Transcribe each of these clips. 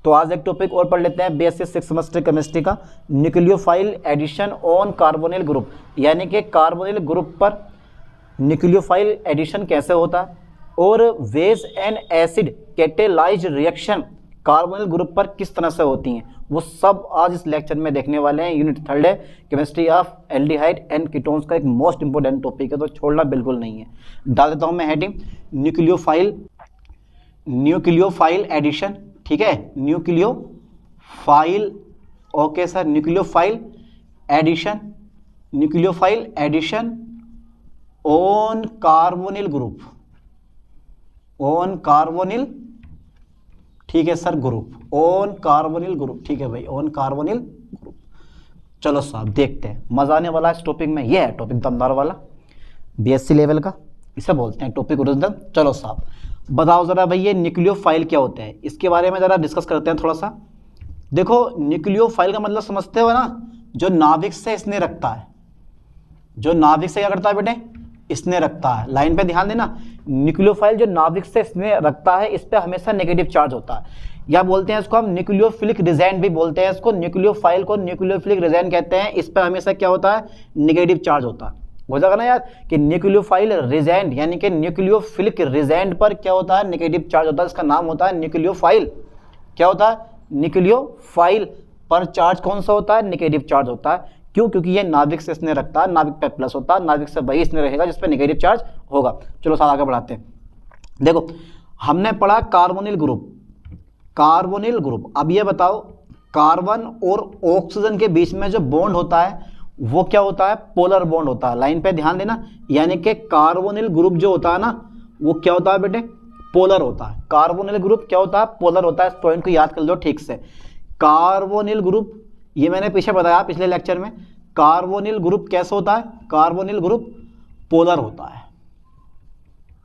तो आज एक टॉपिक और पढ़ लेते हैं बीएससी 6 सेमेस्टर केमिस्ट्री का, nucleophile addition on carbonyl group, यानी कि कार्बोनिल ग्रुप पर न्यूक्लियोफाइल एडिशन कैसे होता है और base and acid catalysed reaction carbonyl group पर किस तरह से होती हैं, वो सब आज इस लेक्चर में देखने वाले हैं। यूनिट 3 है chemistry of aldehyde and ketones का एक मोस्ट इंपोर्टेंट टॉपिक है, तो छोड़ना बिल्कुल नहीं है। डाल देता हूं मैं हेडिंग न्यूक्लियोफाइल एडिशन, ठीक है, nucleophile, okay sir, nucleophile addition on carbonyl group, on carbonyl, ठीक है sir, group, on carbonyl group, ठीक है भाई, ऑन कार्बोनिल ग्रुप। चलो साहब देखते हैं, मजा आने वाला इस टॉपिक में, ये है टॉपिक दमदार वाला बीएससी लेवल का, इसे बोलते हैं टॉपिक ओरिजिनल। चलो साहब बताओ जरा भाई ये न्यूक्लियोफाइल क्या होते हैं, इसके बारे में जरा डिस्कस करते हैं थोड़ा सा। देखो न्यूक्लियोफाइल का मतलब समझते हो ना, जो नाभिक से इसने रखता है, जो नाभिक से क्या करता है बेटे, इसने रखता है। लाइन पे ध्यान देना, न्यूक्लियोफाइल जो नाभिक से इसने रखता है इस पे हमेशा नेगेटिव चार्ज होता है, या बोलते हैं इसको हम न्यूक्लियोफिलिक रिजेंट भी बोलते हैं इसको, न्यूक्लियोफाइल को न्यूक्लियोफिलिक रिजेंट कहते हैं। इस पे हमेशा क्या होता है, नेगेटिव चार्ज होता है। हो जाएगा ना यार कि न्यूक्लियोफाइल रिजेंट यानी कि न्यूक्लियोफिलिक रिजेंट पर क्या होता है, नेगेटिव चार्ज होता है, इसका नाम होता है न्यूक्लियोफाइल। क्या होता है, न्यूक्लियोफाइल पर चार्ज कौन सा होता है, नेगेटिव चार्ज होता है। क्यों, क्योंकि ये नाभिक से इसने रखता है, नाभिक पे प्लस होता है, नाभिक से वही इसने रहेगा जिसपे नेगेटिव चार्ज होगा। चलो साथ आगे बढ़ाते हैं। देखो हमने पढ़ा कार्बोनिल ग्रुप, कार्बोनिल ग्रुप। अब ये बताओ कार्बन और ऑक्सीजन के बीच में जो बॉन्ड होता है वो क्या होता है, पोलर बॉन्ड होता है। लाइन पे ध्यान देना, यानी कि कार्बोनिल ग्रुप जो होता है ना वो क्या होता है बेटे, पोलर होता है। कार्बोनिल ग्रुप क्या होता है, पोलर होता है। इस पॉइंट को याद कर लो ठीक से। कार्बोनिल ग्रुप, ये मैंने पीछे बताया पिछले लेक्चर में, कार्बोनिल ग्रुप कैसे होता है, कार्बोनिल ग्रुप पोलर होता है,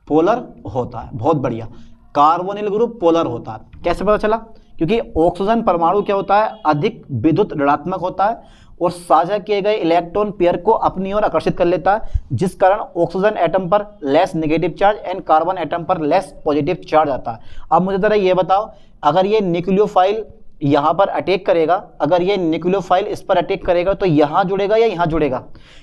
पोलर होता है। बहुत बढ़िया, कार्बोनिल ग्रुप पोलर होता है। कैसे पता चला, क्योंकि ऑक्सीजन परमाणु क्या होता है, अधिक विद्युत ऋणात्मक होता है और साझा किए गए इलेक्ट्रॉन पेयर को अपनी ओर आकर्षित कर लेता है, जिस कारण ऑक्सीजन एटम पर less negative charge and carbon atom पर लेस पॉजिटिव चार्ज आता है। अब मुझे जरा ये बताओ, अगर ये न्यूक्लियोफाइल यहाँ पर अटैक करेगा, अगर ये न्यूक्लियोफाइल इस पर अटैक करेगा तो यहाँ जुड़ेगा या यहाँ जुड़ेगा,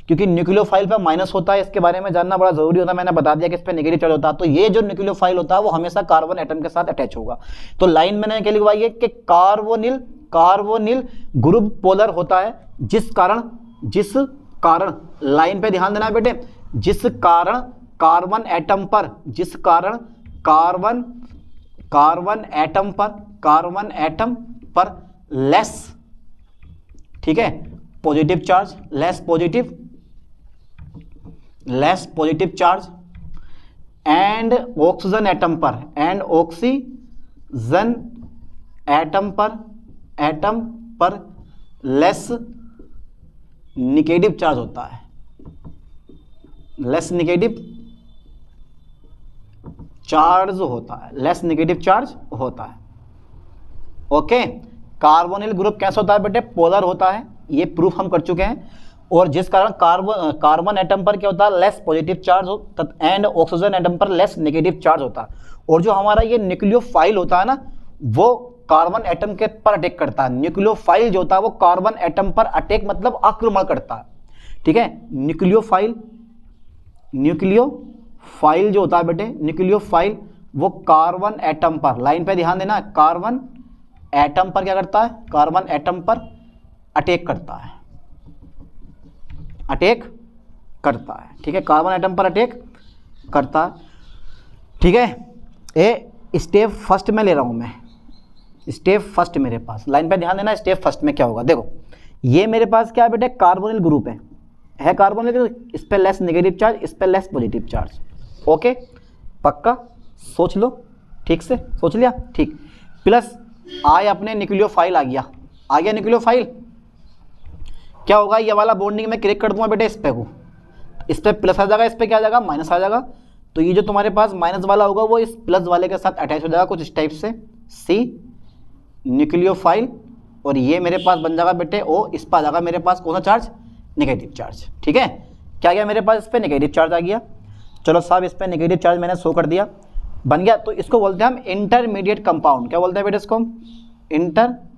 क्योंकि न्यूक्लियोफाइल पर माइनस होता है, इसके बारे में जानना बड़ा जरूरी होता है। मैंने बता दिया कि इस पर नेगेटिव चार्ज होता है, तो ये जो न्यूक्लियोफाइल होता है वो हमेशा कार्बन एटम के साथ अटैच होगा। तो लाइन मैंने क्या लिखवाई है कि कार्बोनिल ग्रुप पोलर होता है, जिस कारण लाइन पे ध्यान देना बेटे, जिस कारण कार्बन एटम पर लेस, ठीक है, positive charge, less positive charge and oxygen atom पर लेस नेगेटिव चार्ज होता है, लेस नेगेटिव चार्ज होता है। ओके, कार्बोनिल ग्रुप कैसा होता है बेटे, पोलर होता है, ये प्रूफ हम कर चुके हैं। और जिस कारण कार्बन एटम पर क्या होता है, less positive charge and oxygen atom पर लेस नेगेटिव चार्ज होता है। और जो हमारा ये न्यूक्लियोफाइल होता है ना, वो कार्बन एटम के पर अटैक करता है। न्यूक्लियोफाइल जो होता है वो कार्बन एटम पर अटैक मतलब आक्रमण करता है, ठीक है। न्यूक्लियोफाइल जो होता है बेटे, न्यूक्लियोफाइल वो कार्बन एटम पर, लाइन पे ध्यान देना, कार्बन एटम पर क्या करता है, कार्बन एटम पर अटैक करता है, ठीक है, कार्बन एटम पर अटैक करता है, ठीक है। ए स्टेप फर्स्ट में ले रहा हूं मैं, स्टेप फर्स्ट मेरे पास, लाइन पे ध्यान देना, स्टेप फर्स्ट में क्या होगा। देखो ये मेरे पास क्या है बेटे, कार्बोनिल ग्रुप है कार्बोनिल ग्रुप, इस पे लेस नेगेटिव चार्ज, इस पे लेस पॉजिटिव चार्ज। ओके, पक्का सोच लो, ठीक से सोच लिया, ठीक। प्लस आए अपने न्यूक्लियोफाइल आ गया न्यूक्लियोफाइल, क्या होगा, ये वाला बॉन्डिंग में क्लिक कर दूंगा बेटे, इस पे को, इस पे प्लस आ जाएगा, इस पे क्या आ जाएगा, माइनस आ जाएगा। तो ये जो तुम्हारे पास माइनस वाला होगा वो इस प्लस वाले के साथ अटैच हो जाएगा कुछ इस टाइप से, सी न्यूक्लियोफाइल, और ये मेरे पास बन जाएगा बेटे ओ, इस पर आ जाएगा मेरे पास कौन सा चार्ज, नेगेटिव चार्ज, ठीक है। क्या गया मेरे पास, इस पर नेगेटिव चार्ज आ गया। चलो साहब इस पर नेगेटिव चार्ज मैंने शो कर दिया, बन गया। तो इसको बोलते हैं हम इंटरमीडिएट कंपाउंड, क्या बोलते हैं बेटे इसको, इंटरमीडिएट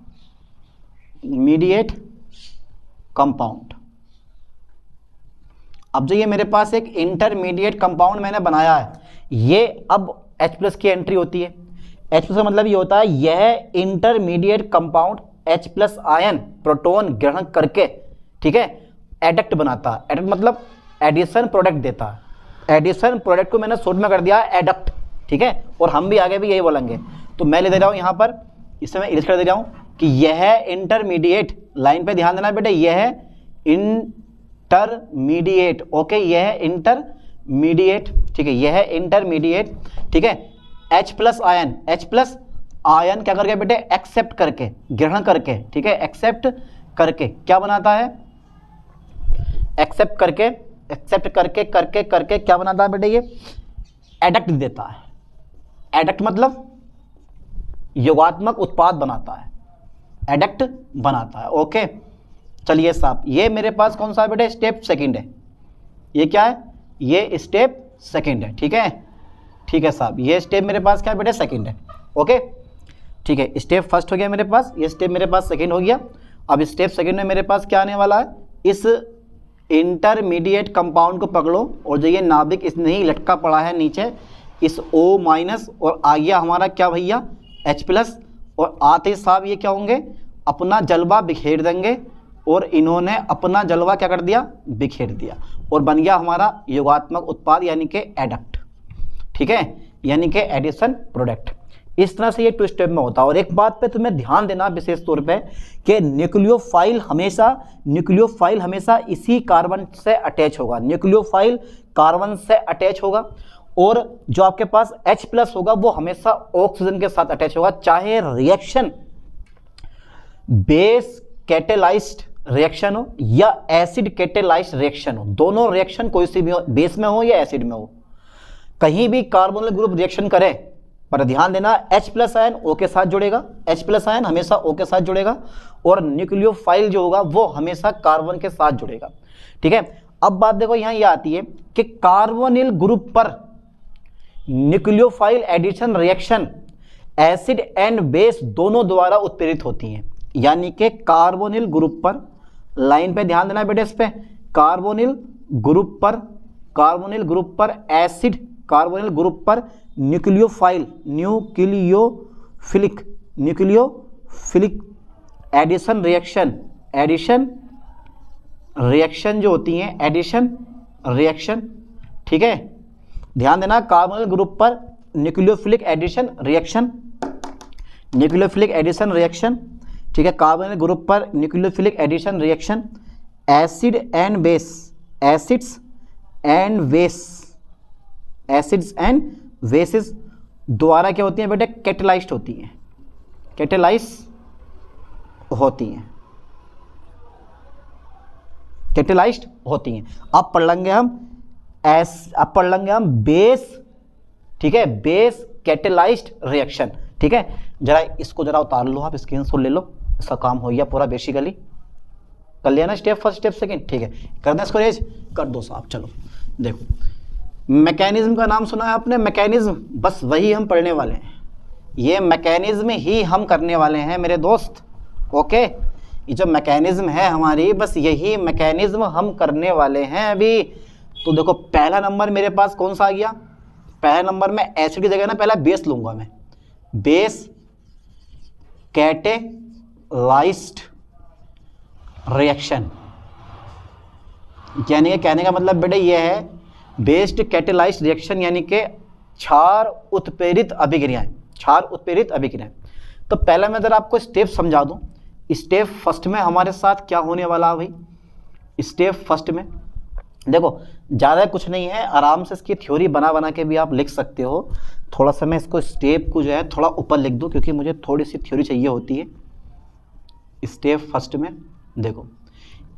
कंपाउंड। अब जो ये मेरे पास एक इंटरमीडिएट कंपाउंड मैंने बनाया है, ये अब H+ की एंट्री होती है। H+ का मतलब ये होता है यह intermediate compound H+ ion proton ग्रहण करके, ठीक है, एडक्ट बनाता है। एडक्ट मतलब एडिशन प्रोडक्ट देता है। एडिशन प्रोडक्ट को मैंने शॉर्ट में कर दिया एडक्ट, ठीक है, और हम भी आगे भी यही बोलेंगे। तो मैं ले दे रहा हूँ यहाँ पर, इससे मैं इलिस्ट्रेट कर दे रहा हूँ कि यह इंटरमीडिएट, लाइन पे ध्यान देना बेटा, यह इंटरमीडिएट, ओके, यह इंटरमीडिएट, ठीक है, यह इंटरमीडिएट, ठीक है, H+ आयन, H+ आयन क्या करके बेटे, एक्सेप्ट करके, ग्रहण करके, ठीक है, एक्सेप्ट करके क्या बनाता है, एक्सेप्ट करके क्या बनाता है बेटे, ये एडक्ट देता है। एडक्ट मतलब योगात्मक उत्पाद बनाता है, एडक्ट बनाता है, ओके। चलिए साहब, ये मेरे पास कौन सा है बेटे, स्टेप सेकंड है। ये क्या है, ये स्टेप सेकंड है, ठीक है, ठीक है साहब, ये स्टेप मेरे पास क्या है बेटे, सेकंड है, ओके, ठीक है। स्टेप फर्स्ट हो गया मेरे पास, ये स्टेप मेरे पास सेकंड हो गया। अब स्टेप सेकंड में मेरे पास क्या आने वाला है, इस इंटरमीडिएट कंपाउंड को पकड़ो और जो ये नाभिक इसमें ही लटका पड़ा है नीचे, इस O- और आ गया हमारा क्या भैया, H+, और आते ही साहब ये क्या होंगे, अपना जलवा बिखेर देंगे, और इन्होंने अपना जलवा क्या कर दिया, बिखेर दिया, और बन गया हमारा योगात्मक उत्पाद यानी कि एडक्ट, ठीक है, यानी कि एडिशन प्रोडक्ट। इस तरह से ये 2 स्टेप में होता है। और एक बात पे तुम्हें ध्यान देना विशेष तौर पे कि न्यूक्लियोफाइल हमेशा इसी कार्बन से अटैच होगा, न्यूक्लियोफाइल कार्बन से अटैच होगा, और जो आपके पास H+ होगा वो हमेशा ऑक्सीजन के साथ अटैच होगा, चाहे रिएक्शन बेस कैटेलाइज्ड रिएक्शन हो या एसिड कैटेलाइज्ड रिएक्शन हो, दोनों रिएक्शन कोई सी भी हो, बेस में हो या एसिड में हो, कहीं भी कार्बोनिल ग्रुप रिएक्शन करे, पर ध्यान देना H+ आयन O के साथ जुड़ेगा, H+ आयन हमेशा O के साथ जुड़ेगा, और न्यूक्लियोफाइल जो होगा वो हमेशा कार्बन के साथ जुड़ेगा, ठीक है। अब बात देखो यहाँ ये आती है कि कार्बोनिल ग्रुप पर nucleophile addition reaction acid and base दोनों द्वारा उत्प्रेरित होती हैं, यानी कि कार्बोनिल ग्रुप पर, लाइन पे ध्यान देना बेटे इस पे, कार्बोनिल ग्रुप पर एसिड, कार्बोनिल ग्रुप पर न्यूक्लियोफिलिक एडिशन रिएक्शन जो होती हैं, एडिशन रिएक्शन, ठीक है, ध्यान देना, कार्बोनिल ग्रुप पर न्यूक्लियोफिलिक एडिशन रिएक्शन, ठीक है, कार्बोनिल ग्रुप पर nucleophilic addition reaction acids and bases द्वारा क्या होती हैं बेटे, कैटेलाइज्ड होती हैं। अब पढ़ लेंगे हम बेस, ठीक है, बेस कैटेलाइज्ड रिएक्शन, ठीक है। जरा इसको जरा उतार लो, आप स्क्रीनशॉट ले लो, इसका काम हो गया पूरा, बेसिकली कर लिया ना, स्टेप फर्स्ट स्टेप सेकंड, ठीक है, कर दें इसको रेज कर दो साहब। चलो देखो, मैकेनिज्म का नाम सुना है आपने, मैकेनिज्म, बस वही हम पढ़ने वाले हैं, ये मैकेनिज्म ही हम करने वाले हैं मेरे दोस्त, ओके। ये जो मैकेनिज्म है हमारी, बस यही मैकेनिज्म हम करने वाले हैं अभी। तो देखो पहला नंबर मेरे पास कौन सा आ गया, पहला नंबर में एसिड की जगह ना पहला बेस लूंगा मैं, बेस कैटेलाइज्ड रिएक्शन, यानी कि कहने का मतलब बेटे ये है बेस्ड कैटेलाइज्ड रिएक्शन, यानी कि क्षार उत्प्रेरित अभिक्रियाएं। तो पहले मैं जरा आपको स्टेप समझा दूं। स्टेप फर्स्ट में हमारे साथ क्या होने वाला है भाई, स्टेप फर्स्ट में देखो ज़्यादा कुछ नहीं है, आराम से इसकी थ्योरी बना के भी आप लिख सकते हो। थोड़ा सा मैं इसको स्टेप को जो है थोड़ा ऊपर लिख दूं, क्योंकि मुझे थोड़ी सी थ्योरी चाहिए होती है। स्टेप फर्स्ट में देखो,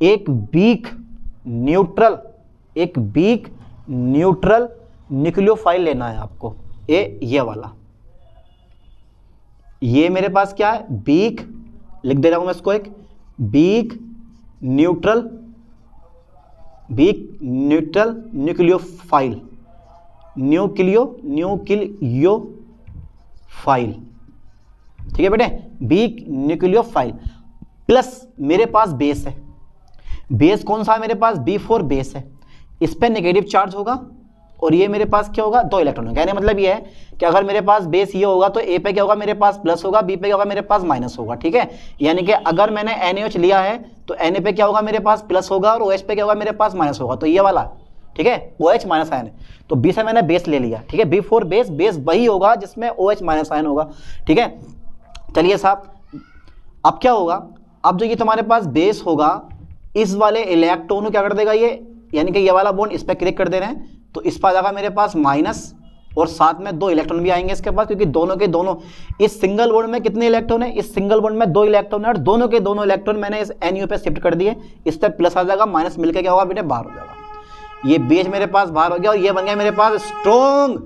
एक वीक न्यूट्रल न्यूक्लियोफाइल लेना है आपको, ये वाला, ये मेरे पास क्या है, वीक, लिख दे रहा हूं मैं इसको, एक वीक न्यूट्रल न्यूक्लियोफाइल, न्यूक्लियोफाइल, ठीक है बेटे, वीक न्यूक्लियोफाइल प्लस मेरे पास बेस है, बेस कौन सा है मेरे पास, B4 बेस है, इस पे नेगेटिव चार्ज होगा और ये मेरे पास क्या होगा, 2 इलेक्ट्रॉन। कहने मतलब ये है कि अगर मेरे पास बेस ये होगा तो ए पे क्या होगा मेरे पास प्लस होगा, बी पे क्या होगा मेरे पास माइनस होगा। ठीक है, यानी कि अगर मैंने NaOH लिया है तो Na पे क्या होगा मेरे पास प्लस होगा और OH पे क्या होगा मेरे पास माइनस होगा, तो ये वाला, ठीक है, OH माइनस आयन है। तो B से मैंने बेस ले लिया, ठीक है, B4 बेस, बेस वही होगा जिसमें OH माइनस आयन होगा। ठीक है, चलिए साहब, अब क्या होगा, अब जो ये तुम्हारे पास बेस होगा इस वाले इलेक्ट्रॉन को क्या कर देगा ये, यानी कि ये वाला बॉन्ड इस पर क्लिक कर दे रहे हैं तो इस पर आ जाएगा मेरे पास माइनस और साथ में 2 इलेक्ट्रॉन भी आएंगे इसके पास, क्योंकि दोनों के दोनों इस सिंगल बॉन्ड में कितने इलेक्ट्रॉन है, इस सिंगल बॉन्ड में 2 इलेक्ट्रॉन है और दोनों के दोनों इलेक्ट्रॉन मैंने इस NU पे शिफ्ट कर दिए, इस पर प्लस आ जाएगा, माइनस मिलकर क्या होगा बेटे बाहर हो जाएगा। ये बेस मेरे पास बाहर हो गया और ये बन गया मेरे पास स्ट्रॉन्ग,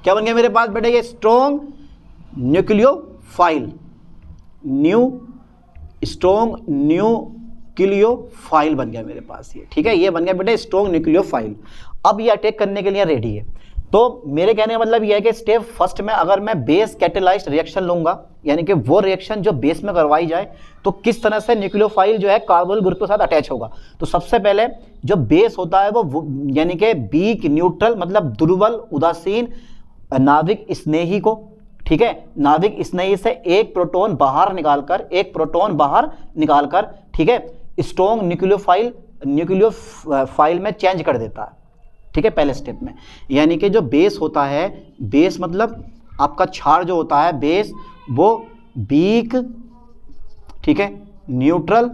क्या बन गया मेरे पास बेटे, ये स्ट्रॉन्ग न्यूक्लियोफाइल, स्ट्रॉन्ग न्यूक्लियोफाइल बन गया मेरे पास ये। ठीक है, ये बन गया बेटे स्ट्रॉन्ग न्यूक्लियोफाइल। अब ये अटैक करने के लिए रेडी है। तो मेरे कहने का मतलब ये है कि स्टेप फर्स्ट में अगर मैं बेस कैटेलाइज्ड रिएक्शन लूंगा, यानी कि वो रिएक्शन जो बेस में करवाई जाए, तो किस तरह से न्यूक्लियोफाइल जो है कार्बोनिल ग्रुप के साथ अटैच होगा। तो सबसे पहले जो बेस होता है वो यानी कि वीक न्यूट्रल मतलब दुर्बल उदासीन नाभिक स्नेही को, ठीक है, नाभिक स्नेही से एक प्रोटॉन बाहर निकालकर ठीक है स्ट्रॉन्ग न्यूक्लियोफाइल में चेंज कर देता है। ठीक है, पहले स्टेप में, यानी कि जो बेस होता है, बेस मतलब आपका क्षार जो होता है बेस, वो वीक, ठीक है, न्यूट्रल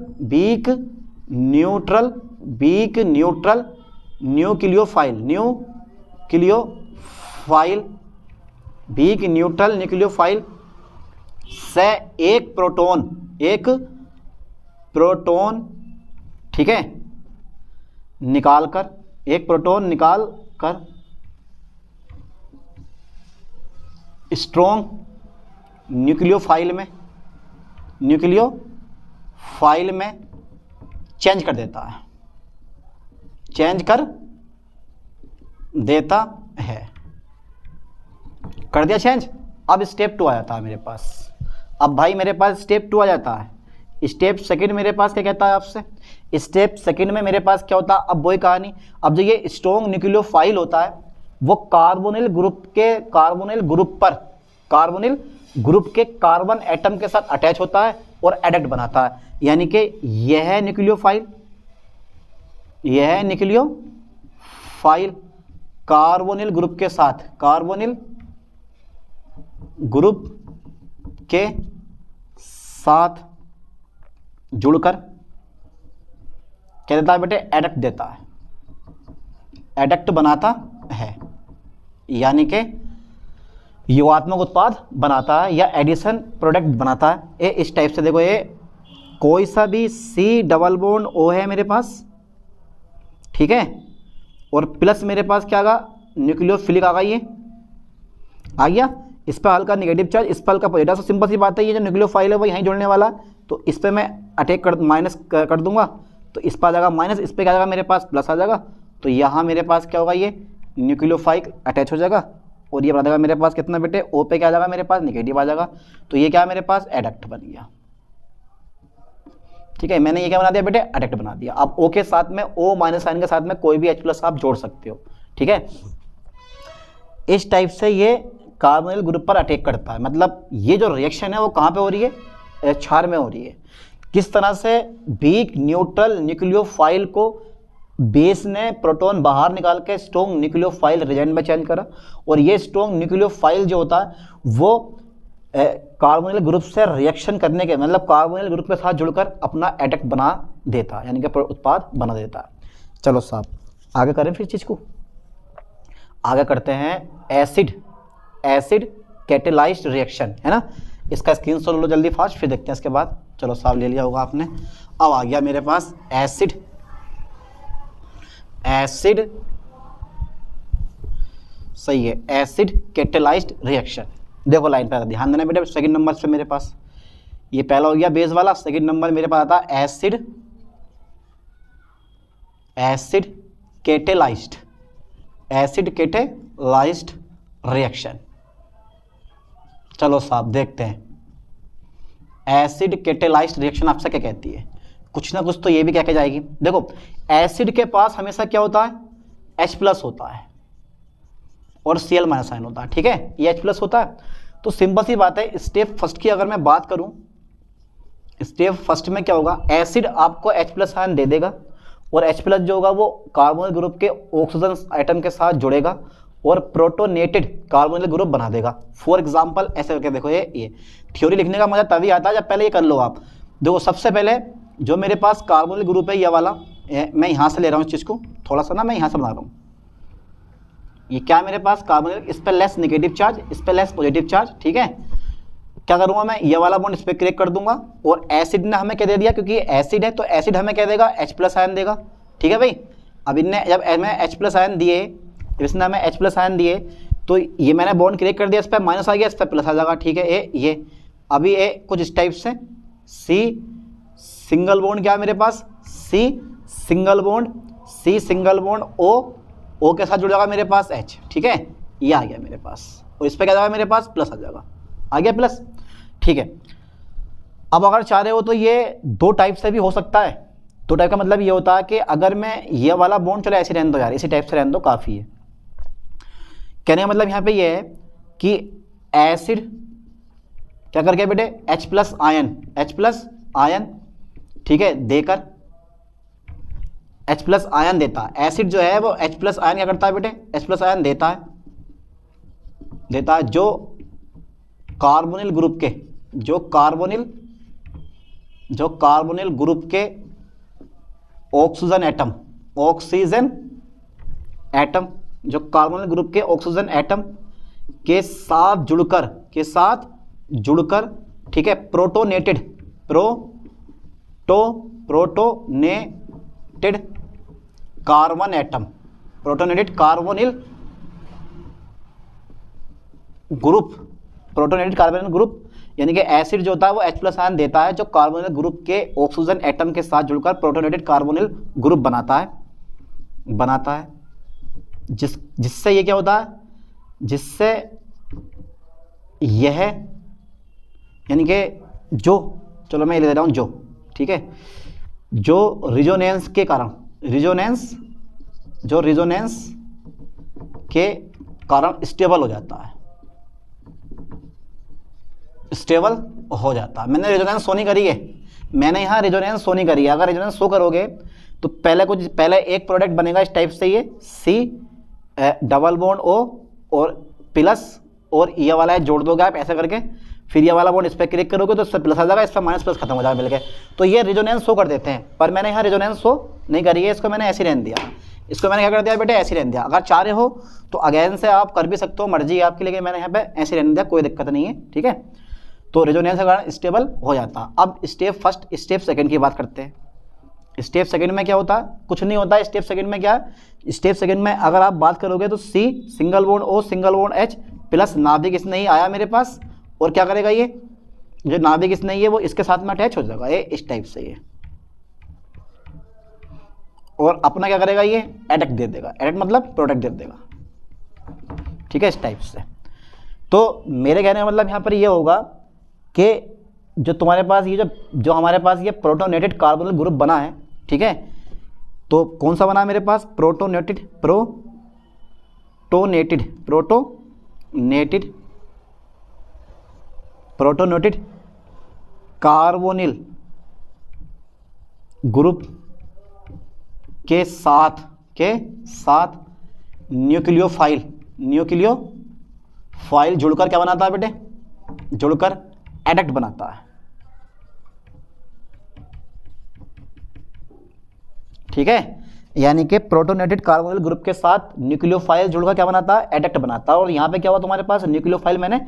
न्यूक्लियोफाइल से एक प्रोटॉन ठीक है एक प्रोटॉन निकाल कर स्ट्रॉन्ग न्यूक्लियोफाइल में चेंज कर देता है, कर दिया चेंज। अब स्टेप 2 आ जाता है मेरे पास। अब भाई मेरे पास स्टेप 2 आ जाता है। स्टेप सेकंड मेरे पास क्या कहता है आपसे, स्टेप सेकंड में मेरे पास क्या होता है, अब वही कहानी। अब जो ये स्ट्रॉन्ग न्यूक्लियोफाइल होता है वो कार्बोनिल ग्रुप के कार्बन एटम के साथ अटैच होता है और एडक्ट बनाता है, यानी कि यह है न्यूक्लियोफाइल कार्बोनिल ग्रुप के साथ जुड़कर क्या देता है बेटे, एडक्ट देता है, एडक्ट बनाता है, यानी कि योगात्मक उत्पाद बनाता है या एडिशन प्रोडक्ट बनाता है। ये इस टाइप से देखो, ये कोई सा भी C डबल बॉन्ड O है मेरे पास, ठीक है, और प्लस मेरे पास क्या आगा, न्यूक्लियोफिलिक आ गई, ये आ गया, इस पर हल्का नेगेटिव चार्ज, इस पर हल्का पॉजिटिव। तो सिंपल सी बात है, ये जो न्यूक्लियोफाइल है वो यहीं जुड़ने वाला, तो इस पर मैं अटैक माइनस कर दूंगा, तो इस पर आ जाएगा माइनस, इस पर क्या आ जाएगा मेरे पास प्लस आ जाएगा, तो यहाँ मेरे पास क्या होगा, ये न्यूक्लियोफाइल अटैच हो जाएगा और ये बना देगा मेरे पास कितना बेटे, O पे क्या आ जाएगा मेरे पास नेगेटिव आ जाएगा, तो ये क्या है मेरे पास एडक्ट बन गया। ठीक है, मैंने ये क्या बना दिया बेटे, एडक्ट बना दिया। अब O के साथ में O माइनस साइन के साथ में कोई भी H+ आप जोड़ सकते हो। ठीक है, इस टाइप से ये कार्बोनिल ग्रुप पर अटैक करता है। मतलब ये जो रिएक्शन है वो कहाँ पे हो रही है, क्षार में हो रही है। किस तरह से वीक न्यूट्रल न्यूक्लियोफाइल को बेस ने प्रोटॉन बाहर निकाल के स्ट्रॉन्ग न्यूक्लियोफाइल रिएजेंट में चेंज करा, और ये स्ट्रॉन्ग न्यूक्लियोफाइल जो होता है वो कार्बोनिल ग्रुप से रिएक्शन करने के मतलब कार्बोनिल ग्रुप के साथ जुड़कर अपना एडक्ट बना देता है, यानी कि उत्पाद बना देता है। चलो साहब आगे करें फिर चीज़ को, आगे करते हैं एसिड कैटेलाइज्ड रिएक्शन, है ना। इसका स्क्रीनशॉट लो जल्दी फास्ट, फिर देखते हैं इसके बाद। चलो साहब ले लिया होगा आपने। अब आ गया मेरे पास एसिड सही है, एसिड कैटेलाइज्ड रिएक्शन। देखो लाइन पे ध्यान देना बेटे, सेकंड नंबर पे मेरे पास ये पहला हो गया बेस वाला, सेकंड नंबर मेरे पास आता है एसिड कैटेलाइज्ड रिएक्शन। चलो साहब देखते हैं एसिड कैटेलाइज्ड रिएक्शन आपसे क्या कहती है, कुछ ना कुछ तो ये भी क्या कह जाएगी। देखो एसिड के पास हमेशा क्या होता है, H+ होता है और Cl- आयन होता है, ठीक है, ये H+ होता है। तो सिंपल सी बात है, स्टेप फर्स्ट की अगर मैं बात करूं, स्टेप फर्स्ट में क्या होगा, एसिड आपको H+ आयन दे देगा और H+ जो होगा वो कार्बोनिल ग्रुप के ऑक्सीजन आइटम के साथ जुड़ेगा और प्रोटोनेटेड कार्बोनिल ग्रुप बना देगा। फॉर एग्जांपल ऐसे करके देखो, ये थ्योरी लिखने का मजा तभी आता है जब पहले ये कर लो आप। देखो सबसे पहले जो मेरे पास कार्बोनिल ग्रुप है ये वाला, मैं यहाँ से ले रहा हूँ इस चीज़ को, थोड़ा सा ना मैं यहाँ से बना रहा हूँ। ये क्या मेरे पास कार्बोनिल, इस पर लेस नेगेटिव चार्ज, इस पर लेस पॉजिटिव चार्ज, ठीक है। क्या करूँगा मैं, ये वाला बॉन्ड इस पर क्रिएट कर दूंगा और एसिड ने हमें क्या दे दिया, क्योंकि एसिड है तो एसिड हमें क्या देगा, H+ आयन देगा, ठीक है भाई। अब इनने जब हमें H+ आयन दिए, इसने हमें H+ आयन दिए, तो ये मैंने बॉन्ड क्रिएट कर दिया, इस पर माइनस आ गया, इस पर प्लस आ जाएगा, ठीक है। ये अभी ये कुछ इस टाइप से, C सिंगल बॉन्ड क्या है मेरे पास, C सिंगल बॉन्ड O के साथ जुड़ जाएगा मेरे पास H, ठीक है, ये आ गया मेरे पास, और इस पर क्या जाएगा मेरे पास, प्लस आ जाएगा, आ गया प्लस, ठीक है। अब अगर चाह रहे हो तो ये दो टाइप से भी हो सकता है। दो टाइप का मतलब ये होता है कि अगर मैं ये वाला बॉन्ड, चलो ऐसे रहने दो यार, इसी टाइप से रहने दो, काफ़ी है। कहने का मतलब यहाँ पे ये है कि एसिड क्या कर गया बेटे, H+ आयन, ठीक है, देकर H+ आयन देता है। एसिड जो है वो H+ आयन क्या करता है बेटे, H+ आयन देता है जो कार्बोनिल ग्रुप के, जो कार्बोनिल ग्रुप के ऑक्सीजन एटम, जो कार्बोनिल ग्रुप के ऑक्सीजन एटम के साथ जुड़कर, ठीक है, protonated carbon atom, protonated carbonyl group, यानी कि एसिड जो होता है वो H+ आयन देता है जो कार्बोनिल ग्रुप के ऑक्सीजन एटम के साथ जुड़कर प्रोटोनेटेड कार्बोनिल ग्रुप बनाता है, जिससे ये क्या होता है, जिससे यह, यानी कि जो, चलो मैं ये ले रहा हूँ जो, ठीक है, जो रिजोनेंस के कारण स्टेबल हो जाता है, मैंने रेजोनेंस शो नहीं करी है, अगर रेजोनेंस शो करोगे तो पहले एक प्रोडक्ट बनेगा इस टाइप से, ये C डबल बॉन्ड O और प्लस, और ये वाला है जोड़ दोगे आप ऐसा करके, फिर ये वाला बॉन्ड इस पर क्लिक करोगे तो इस पर प्लस आ जाएगा, इस पर माइनस प्लस खत्म हो जाएगा मिलके। तो ये रेजोनेंस शो कर देते हैं, पर मैंने यहाँ रेजोनेंस शो नहीं करी है, इसको मैंने ऐसे रहने दिया, इसको मैंने क्या कर दिया बेटे, ऐसे रहने दिया। अगर चाह रहे हो तो अगेन से आप कर भी सकते हो, मर्जी है आपकी, लेकिन मैंने यहाँ पे ऐसे रहने दिया, कोई दिक्कत नहीं है, ठीक है। तो रेजोनेंस के कारण स्टेबल हो जाता। अब स्टेप फर्स्ट, स्टेप सेकंड की बात करते हैं। स्टेप सेकंड में क्या होता है, कुछ नहीं होता। स्टेप सेकंड में क्या है, स्टेप सेकंड में अगर आप बात करोगे तो C single bond O single bond H plus नाभिक इसने ही आया मेरे पास, और क्या करेगा, ये जो नाभिक इसने ही है वो इसके साथ में अटैच हो जाएगा, ये इस टाइप से, ये, और अपना क्या करेगा, ये एडक्ट दे देगा, एडक्ट मतलब प्रोडक्ट दे देगा, ठीक है, इस टाइप से। तो मेरे कहने का मतलब यहाँ पर ये होगा कि जो तुम्हारे पास ये जो हमारे पास ये प्रोटोनेटेड कार्बोनिल ग्रुप बना है, ठीक है, तो कौन सा बना है मेरे पास, प्रोटोनेटेड कार्बोनिल ग्रुप के साथ न्यूक्लियोफाइल जुड़कर क्या बनाता है बेटे, जुड़कर एडक्ट बनाता है, ठीक है। यानी कि प्रोटोनेटेड कार्बोनिल ग्रुप के साथ न्यूक्लियोफाइल जुड़कर क्या बनाता है, एडक्ट बनाता है। और यहाँ पे क्या हुआ तुम्हारे पास, न्यूक्लियोफाइल मैंने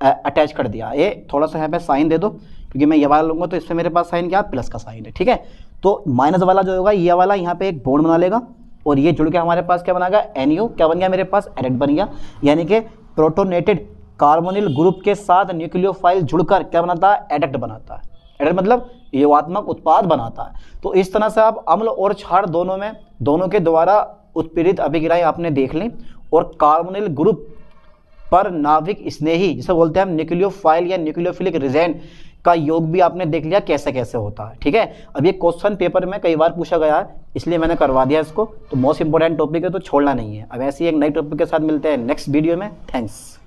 अटैच कर दिया। ये थोड़ा सा यहाँ पे साइन दे दो, क्योंकि मैं ये वाला लूँगा तो इसमें मेरे पास साइन क्या, प्लस का साइन है, ठीक है। तो माइनस वाला जो होगा ये वाला यहाँ पे एक बॉन्ड बना लेगा, और ये जुड़ के हमारे पास क्या बनाएगा, NU क्या बन गया मेरे पास, एडक्ट बन गया। यानी कि प्रोटोनेटेड कार्बोनिल ग्रुप के साथ न्यूक्लियोफाइल जुड़कर क्या बनाता है, एडक्ट बनाता है। एडक्ट मतलब योगात्मक उत्पाद बनाता है। तो इस तरह से आप अम्ल और क्षार दोनों के द्वारा उत्पीड़ित अभिक्रियाएं आपने देख ली, और कार्बोनिल ग्रुप पर नाभिक स्नेही जिसे बोलते हैं हम न्यूक्लियोफाइल या न्यूक्लियोफिलिक रिजेंट का योग भी आपने देख लिया कैसे कैसे होता है। ठीक है, अब ये क्वेश्चन पेपर में कई बार पूछा गया है, इसलिए मैंने करवा दिया इसको। तो मोस्ट इंपॉर्टेंट टॉपिक है, तो छोड़ना नहीं है। अब ऐसे ही एक नई टॉपिक के साथ मिलते हैं नेक्स्ट वीडियो में। थैंक्स।